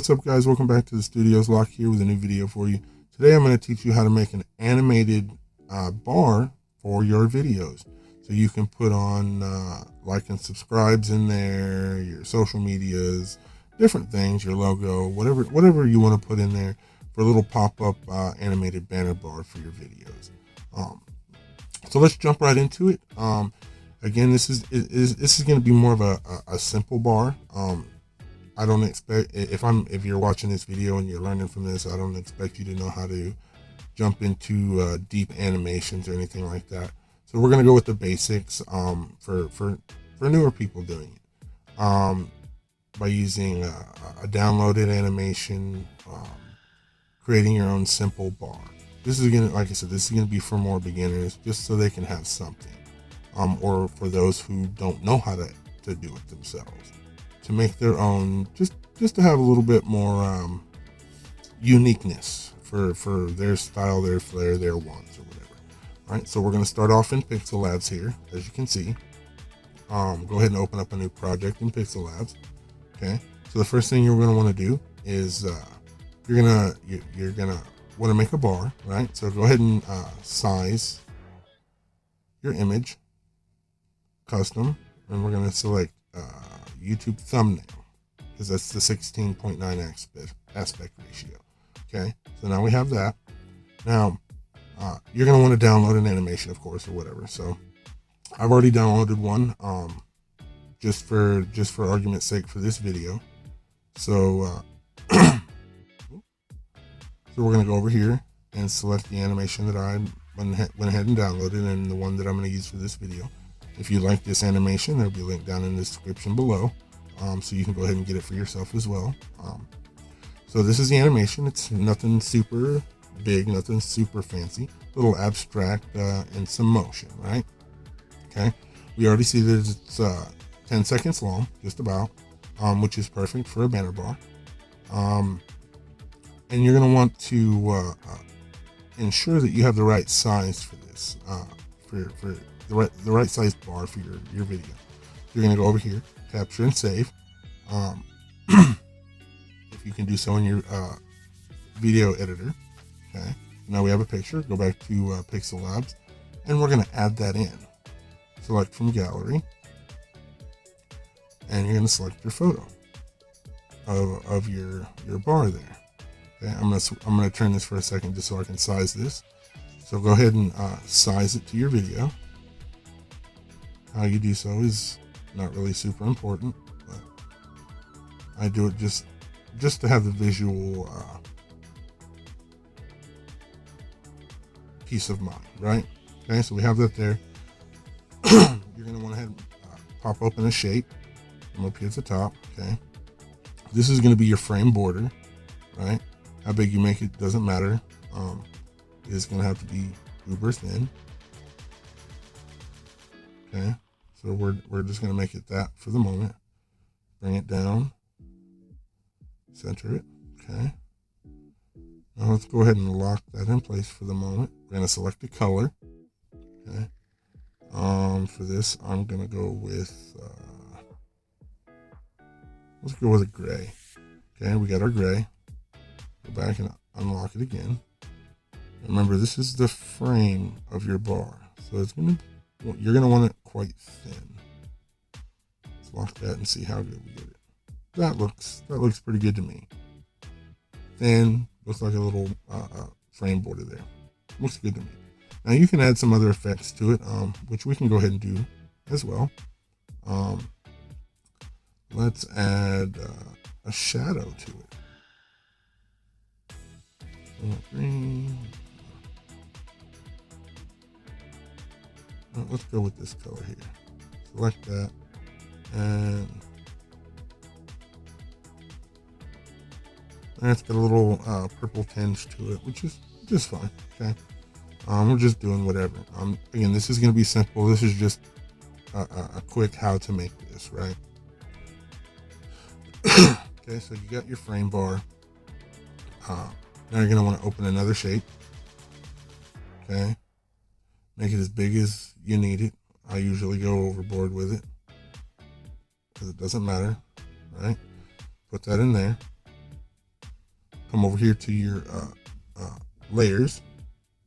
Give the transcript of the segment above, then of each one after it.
what's up guys, welcome back to the Studios Lock here with a new video for you. Today I'm going to teach you how to make an animated bar for your videos. So you can put on like and subscribes in there, your social medias, different things, your logo, whatever you want to put in there for a little pop-up animated banner bar for your videos. So let's jump right into it. Again, this is going to be more of a simple bar. I don't expect, if you're watching this video and you're learning from this, I don't expect you to know how to jump into deep animations or anything like that. So we're going to go with the basics for newer people doing it, by using a downloaded animation, creating your own simple bar. This is going to, like I said, this is going to be for more beginners, just so they can have something, or for those who don't know how to do it themselves, to make their own, just to have a little bit more uniqueness for their style, their flair, their wants, or whatever. All right, so we're going to start off in Pixel Labs here, as you can see. Go ahead and open up a new project in Pixel Labs. Okay, so the first thing you're going to want to do is you're gonna want to make a bar, right? So go ahead and size your image, custom, and we're going to select YouTube thumbnail, because that's the 16.9 aspect ratio. Okay, so now we have that. Now you're going to want to download an animation, of course, or whatever. So I've already downloaded one, just for argument's sake for this video. So so we're going to go over here and select the animation that I went ahead and downloaded, and the one that I'm going to use for this video. If you like this animation, there'll be a link down in the description below, so you can go ahead and get it for yourself as well. So this is the animation. It's nothing super big, nothing super fancy, a little abstract and some motion, right? Okay, we already see that it's 10 seconds long, just about, which is perfect for a banner bar. And you're going to want to ensure that you have the right size for this, for the right size bar for your video. You're going to go over here, capture and save. If you can do so in your video editor. Okay, now we have a picture. Go back to Pixel Labs, and we're going to add that in. Select from gallery, and you're going to select your photo of your bar there. Okay, I'm gonna turn this for a second just so I can size this. So go ahead and size it to your video. How you do so is not really super important, but I do it just to have the visual peace of mind, right? Okay, so we have that there. You're gonna want to pop open a shape from up here at the top. Okay, this is gonna be your frame border, right? How big you make it doesn't matter. It's gonna have to be uber thin. Okay, so we're just gonna make it that for the moment. Bring it down, center it. Okay, now let's go ahead and lock that in place for the moment. We're gonna select a color. Okay, for this I'm gonna go with let's go with a gray. Okay, we got our gray. Go back and unlock it again. Remember, this is the frame of your bar, so you're gonna want it quite thin. Let's lock that and see how good we get it. That looks pretty good to me. Thin, looks like a little frame border there. Looks good to me. Now you can add some other effects to it, which we can go ahead and do as well. Let's add a shadow to it. Green. Let's go with this color here. Select that, and it's got a little purple tinge to it, which is just fine. Okay, we're just doing whatever. Again, this is going to be simple. This is just a quick how to make this, right? Okay, so you got your frame bar. Now you're going to want to open another shape. Okay. Make it as big as you need it. I usually go overboard with it because it doesn't matter, right? Put that in there. come over here to your layers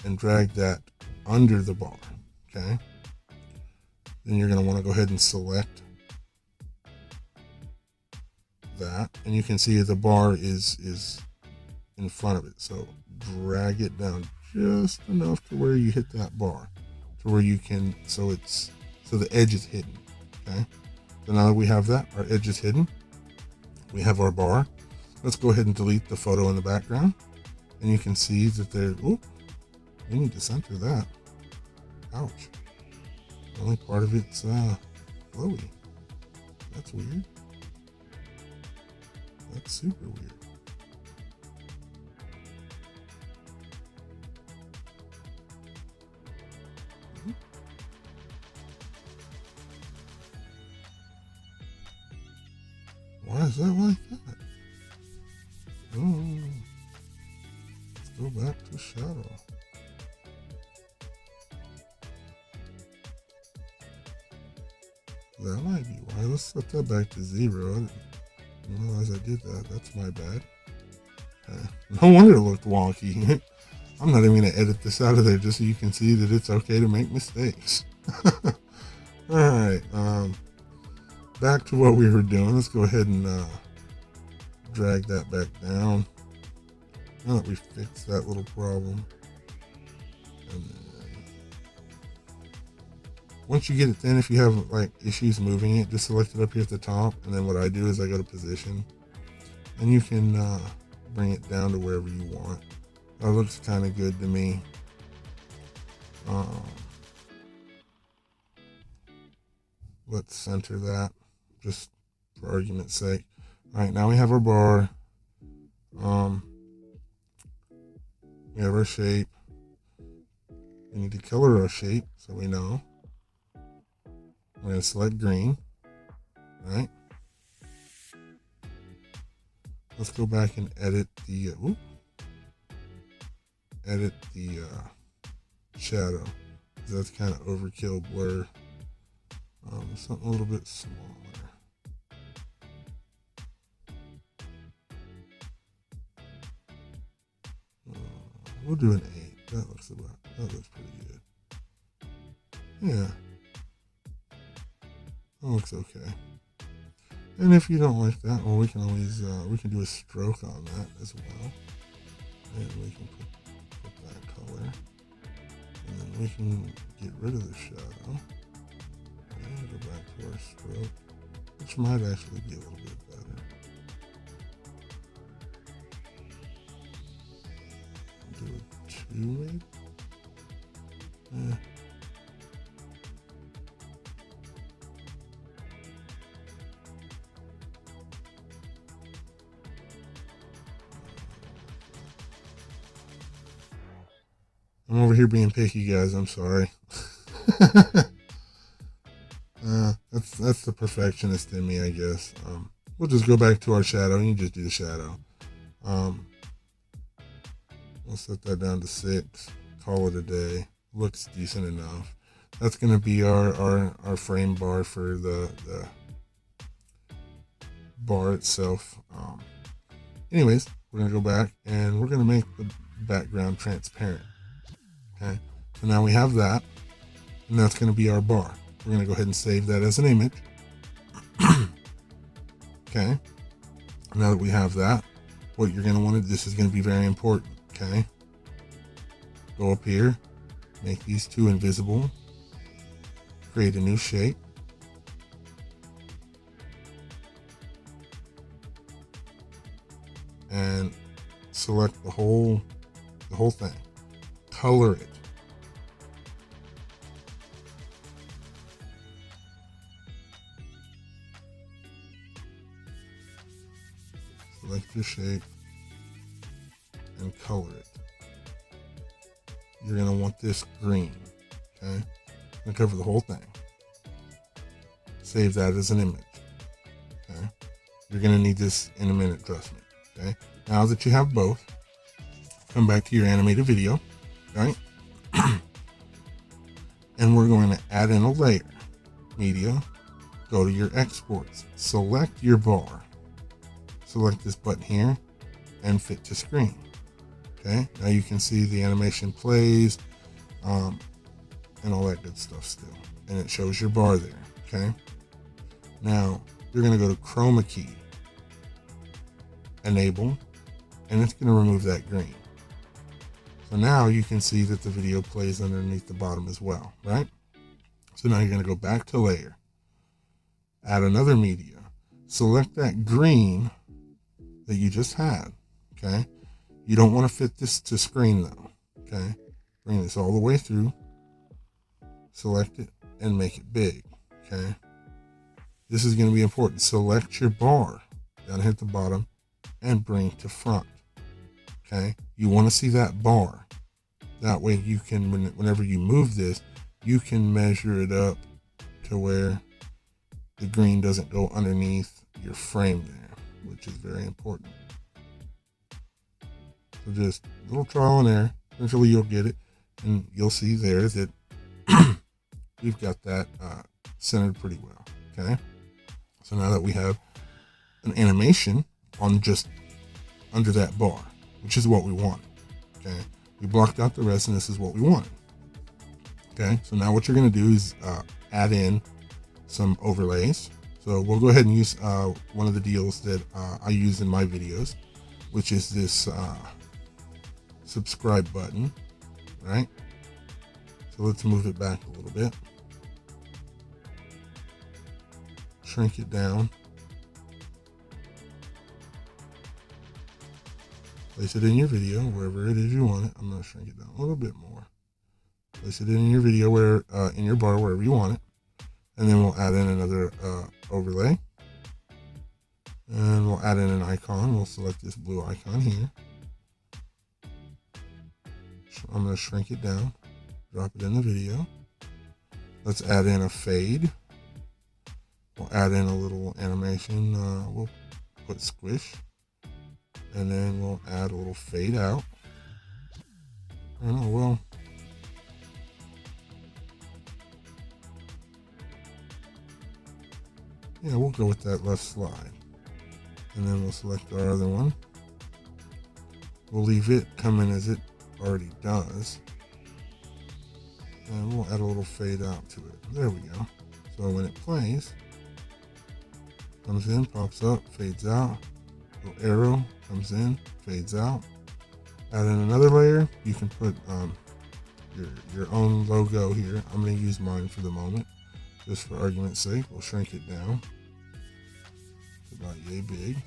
and drag that under the bar. Okay. Then you're going to want to go ahead and select that, and you can see the bar is in front of it. So drag it down just enough to where you hit that bar, to where you can, so the edge is hidden. Okay. So now that we have that, our edge is hidden, we have our bar. Let's go ahead and delete the photo in the background, and you can see that there. Oh, we need to center that. Ouch. The only part of it's flowy. That's weird. That's super weird. Why is that like that? Oh, let's go back to shadow. That might be why. Let's set that back to 0. I didn't realize I did that. That's my bad. No wonder it looked wonky. I'm not even going to edit this out of there just so you can see that it's okay to make mistakes. Alright, back to what we were doing. Let's go ahead and drag that back down. Now that we fixed that little problem. And then once you get it thin, if you have like issues moving it, just select it up here at the top. And then what I do is I go to position, and you can bring it down to wherever you want. That looks kind of good to me. Let's center that just for argument's sake. All right, now we have our bar. We have our shape. We need to color our shape so we know. We're going to select green. All right. Let's go back and edit the shadow. That's kind of overkill blur. Something a little bit smaller. We'll do an 8. That looks pretty good. Yeah. That looks okay. And if you don't like that, well, we can always we can do a stroke on that as well. And we can put that color. And then we can get rid of the shadow. And go back to our stroke, which might actually be a little bit better. Do a 2 maybe? Yeah. I'm over here being picky, guys. I'm sorry. That's the perfectionist in me, I guess. We'll just go back to our shadow, and you just do the shadow. We'll set that down to 6. Call it a day. Looks decent enough. That's going to be our frame bar for the bar itself. Anyways, we're going to go back, and we're going to make the background transparent. Okay, so now we have that, and that's going to be our bar. We're going to go ahead and save that as an image. Okay, now that we have that, what you're going to want to, this is going to be very important. Okay, go up here, make these two invisible, create a new shape, and select the whole thing. Color it. Select your shape and color it. You're going to want this green. Okay? I'm going to cover the whole thing. Save that as an image. Okay? You're going to need this in a minute, trust me. Okay? Now that you have both, come back to your animated video. Right? And we're going to add in a layer. Media. Go to your exports. Select your bar. Select this button here and fit to screen. Okay, now you can see the animation plays and all that good stuff still, and it shows your bar there. Okay, now you're going to go to chroma key, enable, and it's going to remove that green. So now you can see that the video plays underneath the bottom as well, right? So now you're going to go back to layer, add another media, select that green that you just had. Okay, you don't want to fit this to screen though. Okay, bring this all the way through, select it, and make it big. Okay, this is going to be important. Select your bar down here at the bottom and bring to front. Okay, you want to see that bar. That way you can, whenever you move this, you can measure it up to where the green doesn't go underneath your frame there, which is very important. So just a little trial and error. Eventually you'll get it, and you'll see there that we've got that centered pretty well. Okay, so now that we have an animation on just under that bar, which is what we wanted. Okay, we blocked out the rest, and this is what we wanted. Okay, so now what you're going to do is add in some overlays. So we'll go ahead and use one of the deals that I use in my videos, which is this subscribe button, right? So let's move it back a little bit, shrink it down, place it in your video wherever it is you want it. I'm going to shrink it down a little bit more. Place it in your video where in your bar wherever you want it, and then we'll add in another overlay, and we'll add in an icon. We'll select this blue icon here. I'm going to shrink it down, drop it in the video. Let's add in a fade. We'll add in a little animation. We'll put squish, and then we'll add a little fade out. I don't know, well, yeah, we'll go with that left slide. And then we'll select our other one. We'll leave it come in as it already does. And we'll add a little fade out to it. There we go. So when it plays, comes in, pops up, fades out. Little arrow comes in, fades out. Add in another layer. You can put your own logo here. I'm going to use mine for the moment, just for argument's sake. We'll shrink it down. It's about yay big.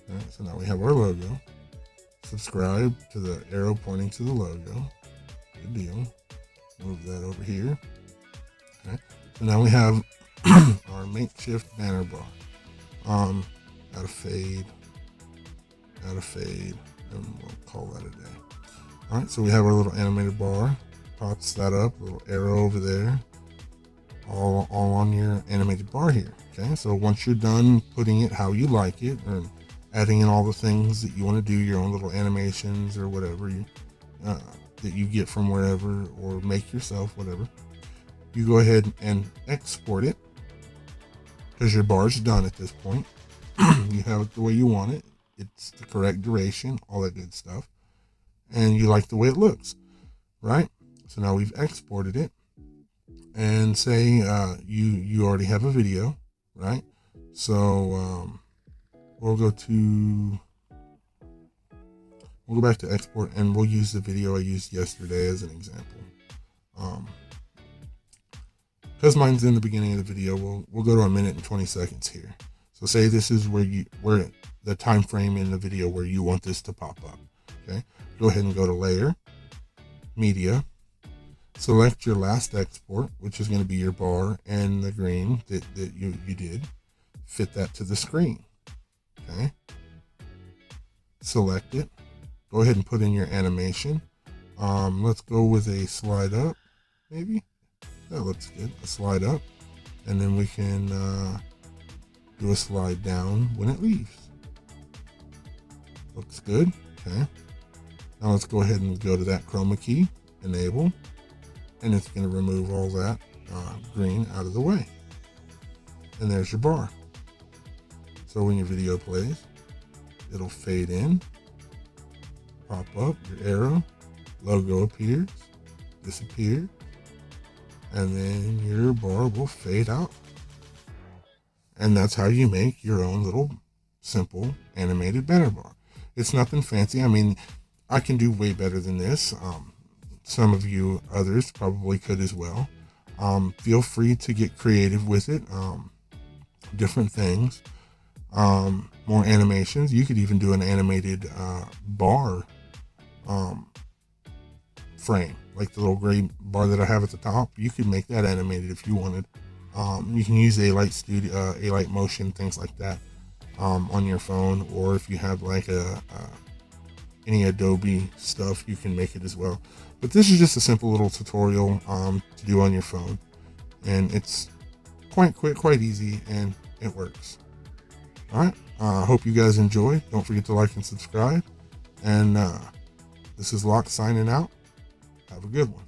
All right, so now we have our logo. Subscribe to the arrow pointing to the logo. Good deal. Move that over here. Okay. So now we have our makeshift banner bar. Add a fade, and we'll call that a day. All right, so we have our little animated bar. Pops that up, little arrow over there, all on your animated bar here. Okay, so once you're done putting it how you like it, or adding in all the things that you want to do, your own little animations or whatever that you get from wherever, or make yourself, whatever, you go ahead and export it, because your bar's done at this point. You have it the way you want it. It's the correct duration, all that good stuff, and you like the way it looks, right? So now we've exported it, and say you already have a video, right? So we'll go back to export, and we'll use the video I used yesterday as an example. Because mine's in the beginning of the video, we'll go to 1 minute and 20 seconds here. So say this is where the time frame in the video where you want this to pop up. Okay, go ahead and go to layer, media, select your last export, which is going to be your bar and the green that you did. Fit that to the screen. Okay, select it. Go ahead and put in your animation. Let's go with a slide up, maybe. That looks good. A slide up, and then we can do a slide down when it leaves. Looks good. Okay. Now let's go ahead and go to that chroma key, enable, and it's going to remove all that green out of the way. and there's your bar. So when your video plays, it'll fade in, pop up, your arrow, logo appears, disappears, and then your bar will fade out. And that's how you make your own little simple animated banner bar. It's nothing fancy. I mean, I can do way better than this. Some of you others probably could as well. Feel free to get creative with it. Different things, more animations. You could even do an animated bar frame, like the little gray bar that I have at the top. You could make that animated if you wanted. You can use A-Light Studio, A-Light Motion, things like that on your phone, or if you have like any Adobe stuff, you can make it as well. But this is just a simple little tutorial to do on your phone, and it's quite quick, quite easy, and it works. All right, I hope you guys enjoyed. Don't forget to like and subscribe. And this is Locke signing out. Have a good one.